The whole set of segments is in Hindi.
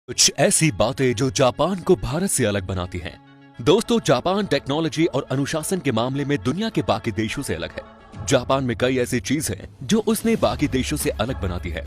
कुछ ऐसी बातें जो जापान को भारत से अलग बनाती हैं। दोस्तों, जापान टेक्नोलॉजी और अनुशासन के मामले में दुनिया के बाकी देशों से अलग है। जापान में कई ऐसी चीज हैं जो उसने बाकी देशों से अलग बनाती है।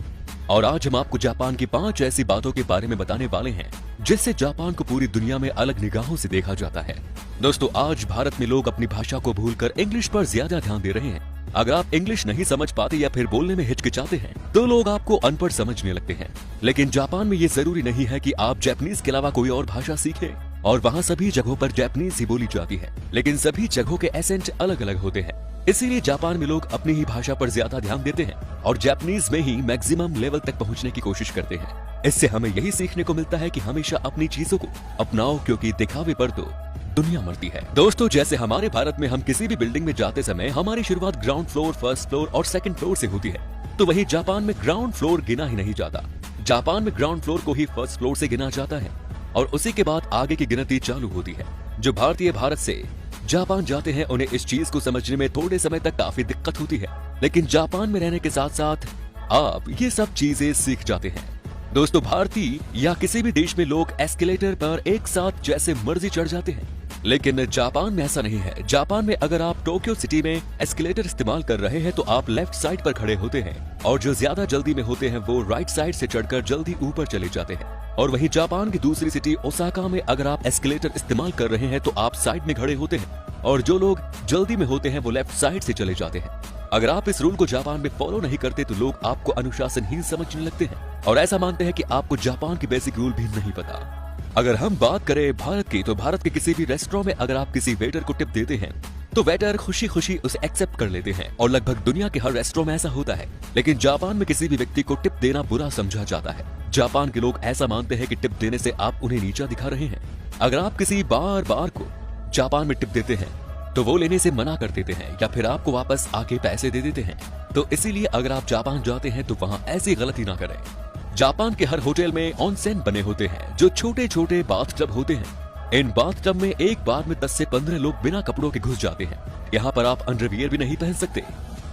और आज हम आपको जापान की 5 ऐसी बातों के बारे में बताने वाले हैं जिससे जापान को पूरी दुनिया में अलग निगाहों से देखा जाता है। दोस्तों, आज भारत में लोग अपनी भाषा को भूलकर इंग्लिश पर ज्यादा ध्यान दे रहे हैं। अगर आप इंग्लिश नहीं समझ पाते या फिर बोलने में हिचकिचाते हैं तो लोग आपको अनपढ़ समझने लगते हैं। लेकिन जापान में ये जरूरी नहीं है कि आप जापानीज के अलावा कोई और भाषा सीखें। और वहाँ सभी जगहों पर जापानीज ही बोली जाती है, लेकिन सभी जगहों के एसेंट अलग अलग होते हैं। इसीलिए जापान में लोग अपनी ही भाषा पर ज्यादा ध्यान देते हैं और जापानीज में ही मैक्सिमम लेवल तक पहुँचने की कोशिश करते हैं। इससे हमें यही सीखने को मिलता है कि हमेशा अपनी चीजों को अपनाओ, क्योंकि दिखावे पर तो दुनिया मरती है। दोस्तों, जैसे हमारे भारत में हम किसी भी बिल्डिंग में जाते समय हमारी शुरुआत ग्राउंड फ्लोर, फर्स्ट फ्लोर और सेकंड फ्लोर से होती है, तो वही जापान में ग्राउंड फ्लोर गिना ही नहीं जाता। जापान में ग्राउंड फ्लोर को ही फर्स्ट फ्लोर से गिना जाता है और उसी के बाद आगे की गिनती चालू होती है। जो भारतीय भारत से जापान जाते हैं उन्हें इस चीज को समझने में थोड़े समय तक काफी दिक्कत होती है, लेकिन जापान में रहने के साथ साथ आप ये सब चीजें सीख जाते हैं। दोस्तों, भारतीय या किसी भी देश में लोग एस्केलेटर पर एक साथ जैसे मर्जी चढ़ जाते हैं, लेकिन जापान में ऐसा नहीं है। जापान में अगर आप टोक्यो सिटी में एस्केलेटर इस्तेमाल कर रहे हैं तो आप लेफ्ट साइड पर खड़े होते हैं और जो ज्यादा जल्दी में होते हैं वो राइट साइड से चढ़कर जल्दी ऊपर चले जाते हैं। और वहीं जापान की दूसरी सिटी ओसाका में अगर आप एस्केलेटर इस्तेमाल कर रहे हैं तो आप साइड में खड़े होते हैं और जो लोग जल्दी में होते हैं वो लेफ्ट साइड से चले जाते हैं। अगर आप इस रूल को जापान में फॉलो नहीं करते तो लोग आपको अनुशासनहीन समझने लगते हैं और ऐसा मानते हैं कि आपको जापान की बेसिक रूल भी नहीं पता। अगर हम बात करें भारत की, तो भारत के किसी भी रेस्टोरेंट में अगर आप किसी वेटर को टिप देते हैं तो वेटर खुशी खुशी उसे एक्सेप्ट कर लेते हैं और लगभग दुनिया के हर रेस्टोरेंट में ऐसा होता है। लेकिन जापान में किसी भी व्यक्ति को टिप देना बुरा समझा जाता है। जापान के लोग ऐसा मानते हैं कि टिप देने से आप उन्हें नीचा दिखा रहे हैं। अगर आप किसी बार को जापान में टिप देते हैं तो वो लेने से मना कर देते हैं या फिर आपको वापस आके पैसे दे देते हैं। तो इसीलिए अगर आप जापान जाते हैं तो वहाँ ऐसी गलती ना करें। जापान के हर होटल में ऑनसेन बने होते हैं जो छोटे छोटे बाथटब होते हैं। इन बाथटब में एक बार में 10 से 15 लोग बिना कपड़ों के घुस जाते हैं। यहाँ पर आप अंडरवियर भी नहीं पहन सकते।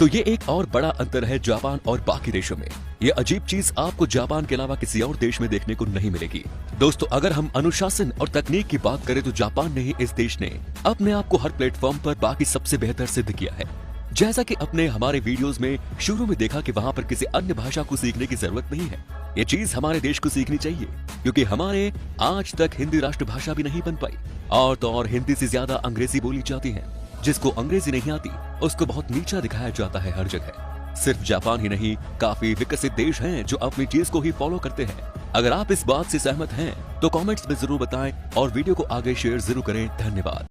तो ये एक और बड़ा अंतर है जापान और बाकी देशों में। ये अजीब चीज आपको जापान के अलावा किसी और देश में देखने को नहीं मिलेगी। दोस्तों, अगर हम अनुशासन और तकनीक की बात करें तो जापान ने ही इस देश ने अपने आप को हर प्लेटफॉर्म पर बाकी सबसे बेहतर सिद्ध किया है। जैसा कि अपने हमारे वीडियोस में शुरू में देखा कि वहाँ पर किसी अन्य भाषा को सीखने की जरूरत नहीं है। ये चीज हमारे देश को सीखनी चाहिए, क्योंकि हमारे आज तक हिंदी राष्ट्रभाषा भी नहीं बन पाई और तो और हिंदी से ज्यादा अंग्रेजी बोली जाती है। जिसको अंग्रेजी नहीं आती उसको बहुत नीचा दिखाया जाता है हर जगह। सिर्फ जापान ही नहीं, काफी विकसित देश हैं जो अपनी चीज को ही फॉलो करते हैं। अगर आप इस बात से सहमत हैं तो कमेंट्स में जरूर बताएं और वीडियो को आगे शेयर जरूर करें। धन्यवाद।